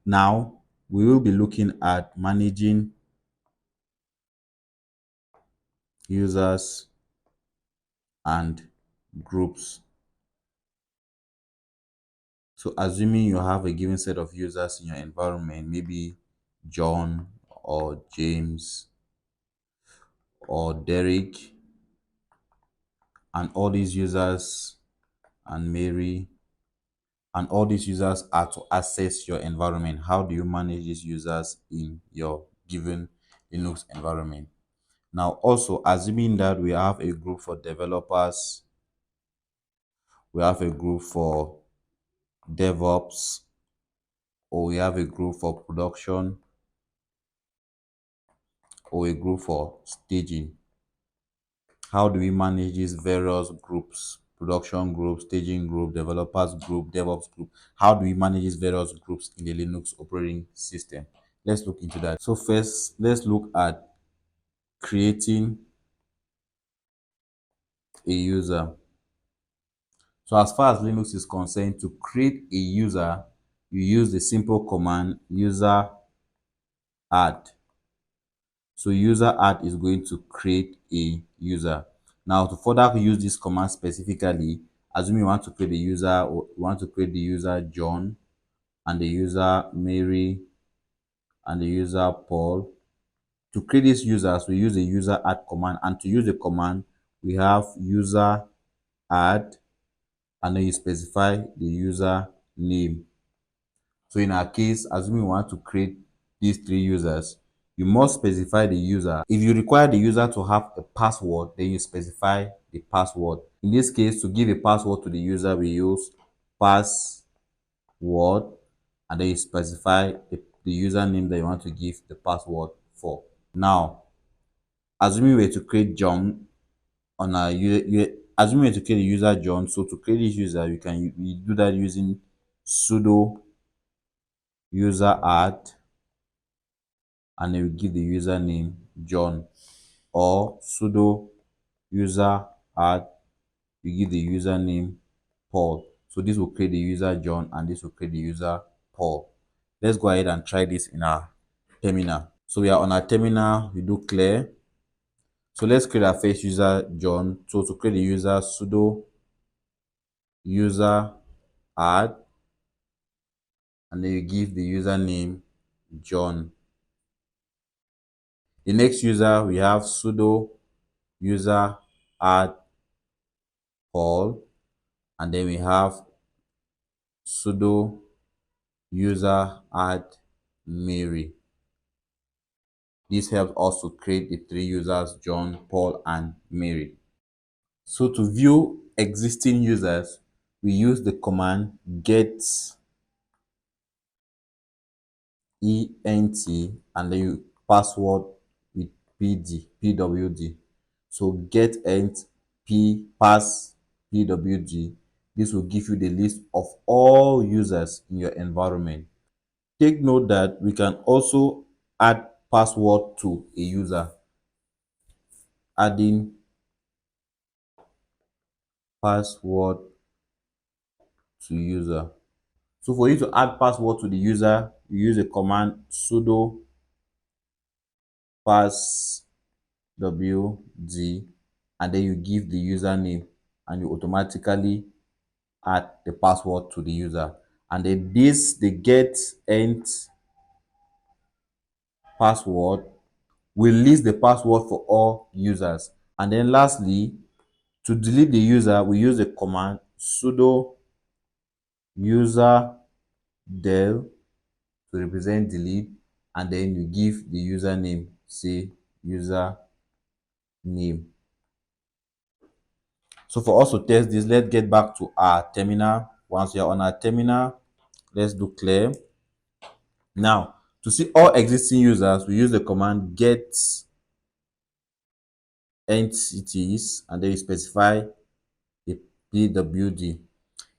Now we will be looking at managing users and groups. So assuming you have a given set of users in your environment, maybe John or James or Derek, and all these users and Mary, and all these users are to access your environment. How do you manage these users in your given Linux environment? Now, also assuming that we have a group for developers, we have a group for DevOps, or we have a group for production, or a group for staging. How do we manage these various groups? Production group, staging group, developers group, DevOps group. How do we manage these various groups in the Linux operating system? Let's look into that. So first, let's look at creating a user. So as far as Linux is concerned, to create a user, you use the simple command user add. So user add is going to create a user. Now to further use this command specifically, assuming you want to create a user, or you want to create the user John and the user Mary and the user Paul. To create these users, we use the user add command, and to use the command, we have user add, and then you specify the user name. So in our case, assuming we want to create these three users, you must specify the user. If you require the user to have a password, then you specify the password. In this case, to give a password to the user, we use password, and then you specify the username that you want to give the password for. Now, assuming we were to create John on our assuming we were to create a user John, so to create this user, we do that using sudo user add, and then we give the username John, or sudo user add, we give the username Paul. So this will create the user John, and this will create the user Paul. Let's go ahead and try this in our terminal. So we are on our terminal, we do clear. So let's create our first user John. So to create the user, sudo user add, and then you give the username John. The next user, we have sudo user add Paul, and then we have sudo user add Mary. This helps us to create the three users, John, Paul, and Mary. So to view existing users, we use the command get ent, and then you password with pwd. So get ent p pass pwd. This will give you the list of all users in your environment. Take note that we can also add password to a user. Adding password to user. So for you to add password to the user, you use the command sudo passwd, and then you give the username, and you automatically add the password to the user. And then the get ent password will list the password for all users. And then lastly, to delete the user, we use the command sudo user del to represent delete, and then you give the username, say user name. So for us to test this, let's get back to our terminal. Once you're on our terminal, let's do clear. Now, to see all existing users, we use the command get entities, and then you specify the pwd.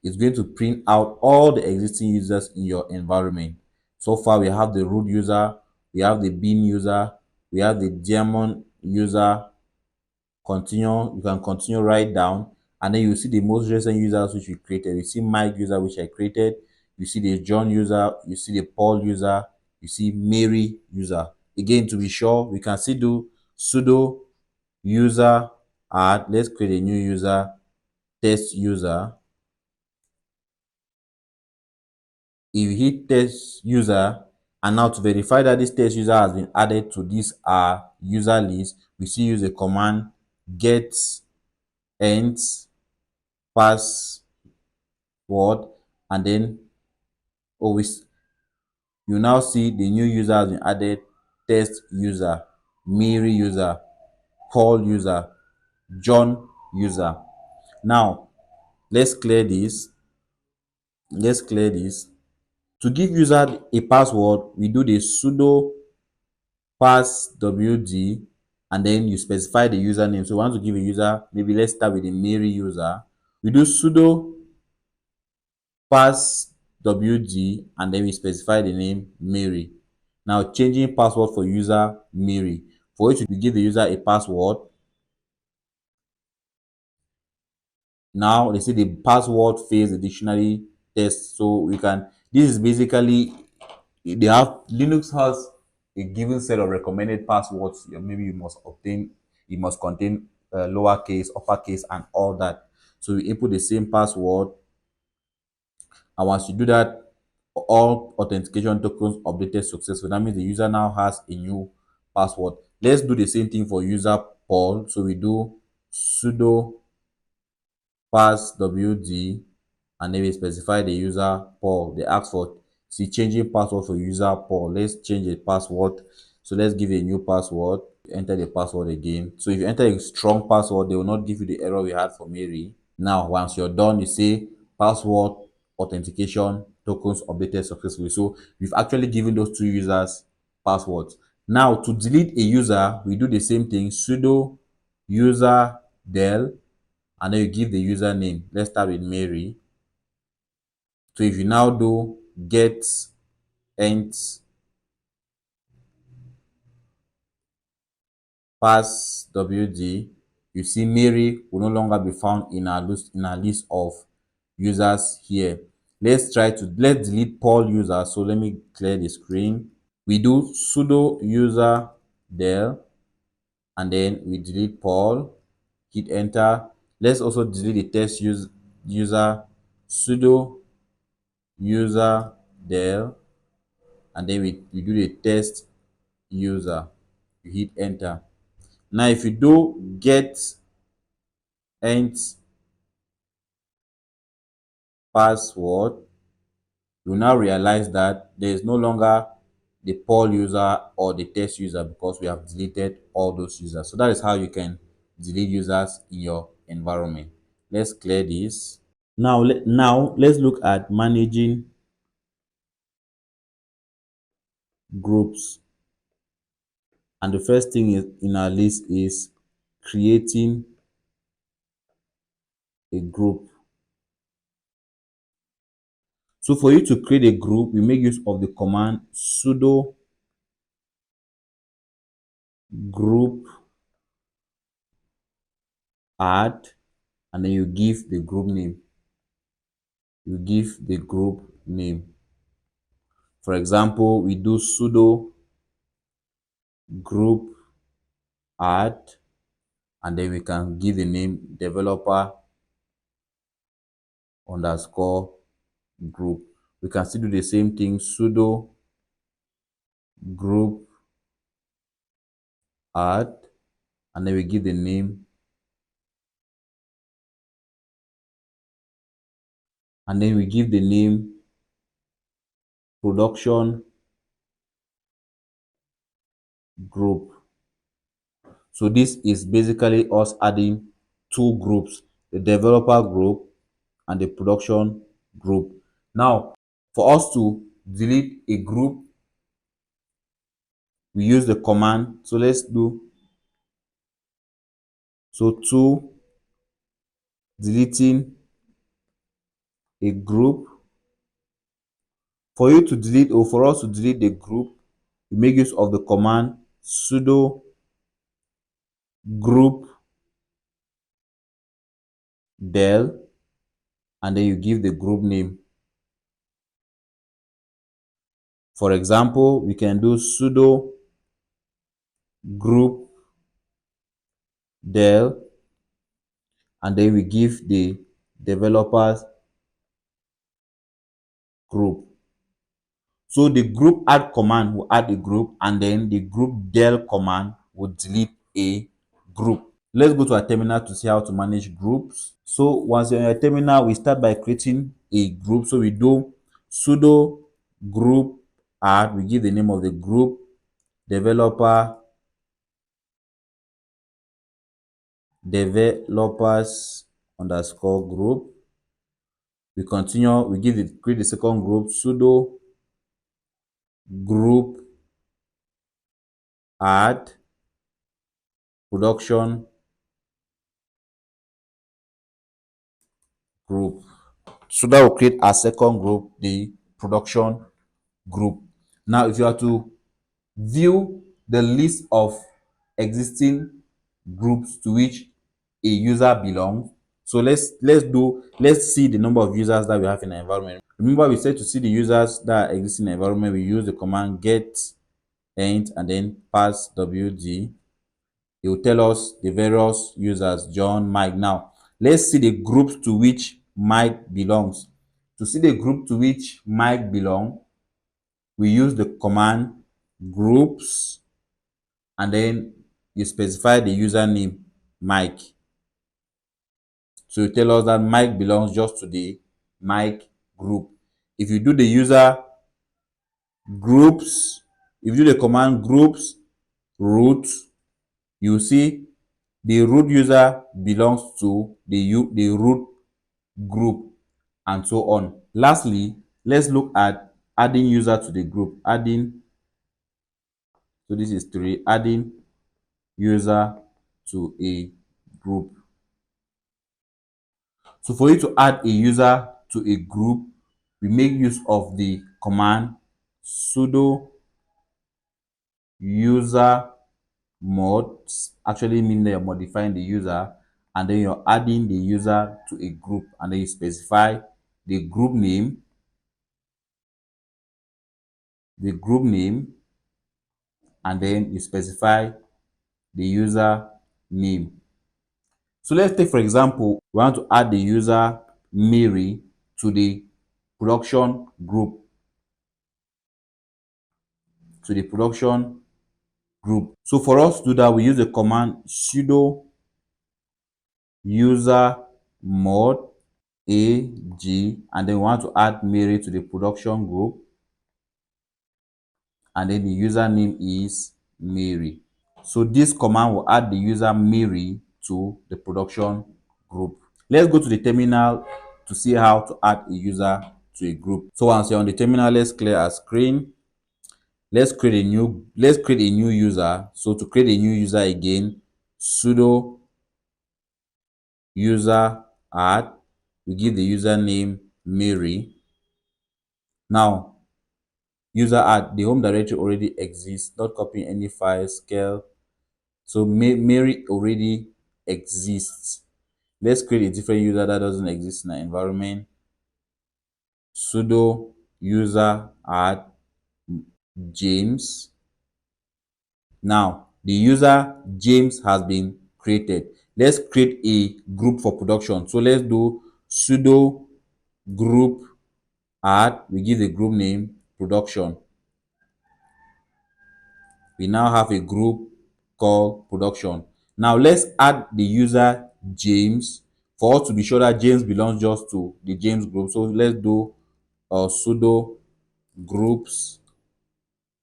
It's going to print out all the existing users in your environment. So far, we have the root user, we have the bin user, we have the daemon user. Continue, you can continue right down, and then you see the most recent users which we created. You see my user which I created, you see the John user, you see the Paul user, you see Mary user. Again, to be sure, we can still do sudo user add. Let's create a new user, test user. If you hit test user, and now to verify that this test user has been added to this user list, we still use a command get ent password, and then always you now see the new user has been added: test user, Mary user, Paul user, John user. Now let's clear this. Let's clear this. To give user a password, we do the sudo passwd, and then you specify the username. So we want to give a user, maybe let's start with the Mary user. We do sudo passwd, and then we specify the name Mary. Now changing password for user Mary. For which we give the user a password. Now they say the password fails the dictionary test. So we can, this is basically, they have, Linux has a given set of recommended passwords. Maybe you must obtain, it must contain lowercase, uppercase, and all that. So you input the same password, and once you do that, all authentication tokens updated successfully. That means the user now has a new password. Let's do the same thing for user Paul. So we do sudo passwd, and then we specify the user Paul. They ask for, see, changing password for user Paul. Let's change the password. So let's give a new password. Enter the password again. So if you enter a strong password, they will not give you the error we had for Mary. Now once you're done, you say password authentication tokens updated successfully. So we've actually given those two users passwords. Now to delete a user, we do the same thing: sudo user del, and then you give the username. Let's start with Mary. So if you now do get ent passwd, you see Mary will no longer be found in our list of users here. Let's delete Paul user. So let me clear the screen. We do sudo user del, and then we delete Paul. Hit enter. Let's also delete the test user, sudo user del, and then we do the test user. You hit enter. Now if you do get ent password, you now realize that there is no longer the Paul user or the test user, because we have deleted all those users. So that is how you can delete users in your environment. Let's clear this. Now let's look at managing groups. And the first thing is in our list is creating a group. So for you to create a group, we make use of the command sudo group add, and then you give the group name. You give the group name. For example, we do sudo group add, and then we can give the name developer underscore group. We can still do the same thing, sudo group add, and then we give the name, production group. So this is basically us adding two groups: the developer group and the production group. Now for us to delete a group, we use the command. So let's do, so to deleting a group, for you to delete, or for us to delete the group, we make use of the command sudo group del, and then you give the group name. For example, we can do sudo group del, and then we give the developers group. So the group add command will add a group, and then the group del command will delete a group. Let's go to our terminal to see how to manage groups. So once you're in your terminal, we start by creating a group. So we do sudo group add, we give the name of the group developers underscore group. We continue, we create the second group, sudo group add production group. So that will create a second group, the production group. Now, if you are to view the list of existing groups to which a user belongs, so let's see the number of users that we have in the environment. Remember, we said to see the users that exist in the environment, we use the command get int and then pass wd. It will tell us the various users, John, Mike. Now, let's see the groups to which Mike belongs. To see the group to which Mike belongs, we use the command groups, and then you specify the username Mike. So you tell us that Mike belongs just to the Mike group. If you do the user groups, if you do the command groups root, you see the root user belongs to the root group, and so on. Lastly, let's look at adding user to the group. Adding, so this is 3, adding user to a group. So for you to add a user to a group, we make use of the command sudo user mod. Actually mean that you're modifying the user, and then you're adding the user to a group, and then you specify the group name, and then you specify the user name. So let's take, for example, we want to add the user Mary to the production group. So for us to do that, we use the command sudo user mod ag, and then we want to add Mary to the production group, and then the username is Mary. So this command will add the user Mary to the production group. Let's go to the terminal to see how to add a user to a group. So once you're on the terminal, let's clear our screen. Let's create a new user. So to create a new user again, sudo user add, we give the username Mary. Now, user add, the home directory already exists, not copying any file, scale. So Mary already exists. Let's create a different user that doesn't exist in our environment. Sudo user add James. Now, the user James has been created. Let's create a group for production. So let's do sudo group add. We give the group name production. We now have a group called production. Now let's add the user James for us to be sure that James belongs just to the James group. So let's do sudo groups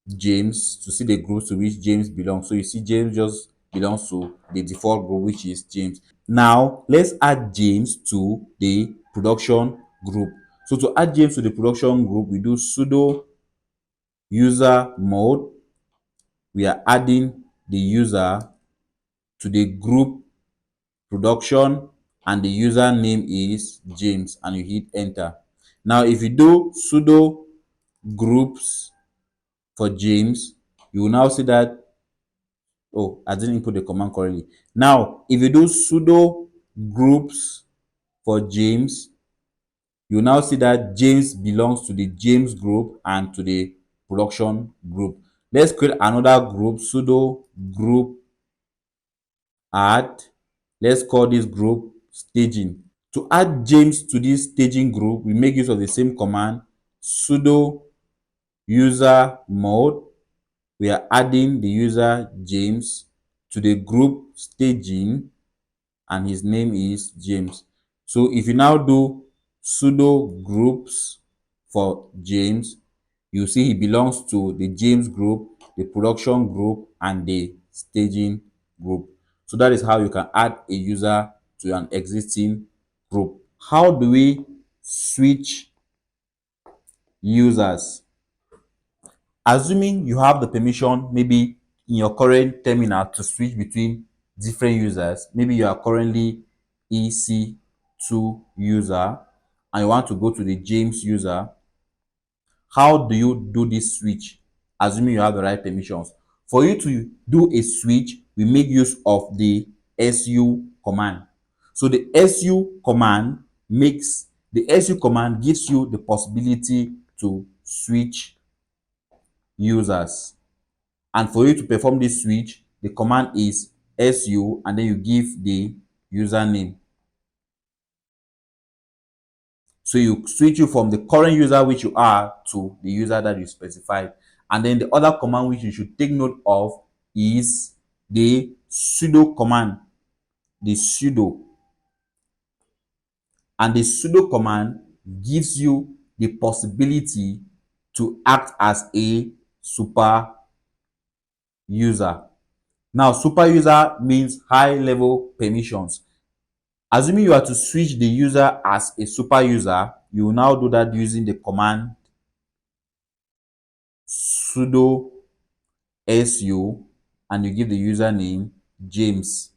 James to see the groups to which James belongs. So you see James just belongs to the default group, which is James. Now let's add James to the production group. So to add James to the production group, we do sudo user mode. We are adding the user to the group production, and the user name is James, and you hit enter. Now if you do sudo groups for James, you will now see that, oh, I didn't input the command correctly. Now if you do sudo groups for James, you will now see that James belongs to the James group and to the production group. Let's create another group, sudo group add. Let's call this group staging. To add James to this staging group, we make use of the same command, sudo user mode. We are adding the user James to the group staging, and his name is James. So if you now do sudo groups for James, you see he belongs to the James group, the production group, and the staging group. So that is how you can add a user to an existing group. How do we switch users? Assuming you have the permission, maybe in your current terminal, to switch between different users. Maybe you are currently EC2 user and you want to go to the James user. How do you do this switch? Assuming you have the right permissions. For you to do a switch, we make use of the su command. So the su command gives you the possibility to switch users. And for you to perform this switch, the command is su and then you give the username. So you switch you from the current user which you are to the user that you specified. And then the other command which you should take note of is the sudo command, the sudo. And the sudo command gives you the possibility to act as a super user. Now, super user means high level permissions. Assuming you are to switch the user as a super user, you will now do that using the command sudo su and you give the username James.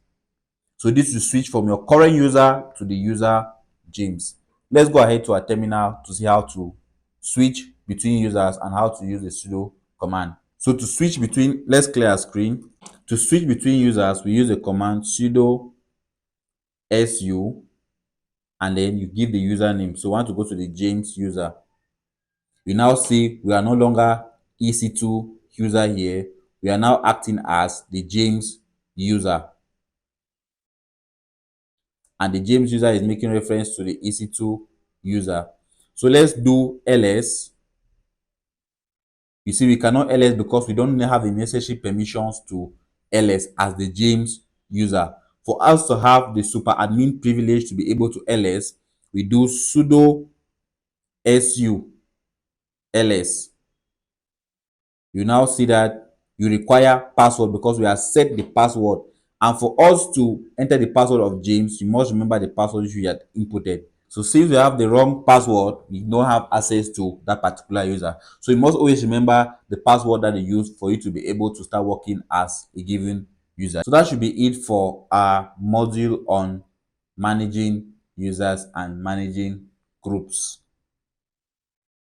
So this will switch from your current user to the user James. Let's go ahead to our terminal to see how to switch between users and how to use the sudo command. So to switch between, let's clear our screen. To switch between users, we use the command sudo su and then you give the username. So we want to go to the James user. You now see we are no longer EC2 user here. We are now acting as the James user. And the James user is making reference to the EC2 user. So let's do ls. You see, we cannot ls because we don't have the necessary permissions to ls as the James user. For us to have the super admin privilege to be able to ls, we do sudo su ls. You now see that you require password because we have set the password. And for us to enter the password of James, you must remember the password which we had inputted. So since we have the wrong password, we don't have access to that particular user. So you must always remember the password that you use for you to be able to start working as a given user. So that should be it for our module on managing users and managing groups.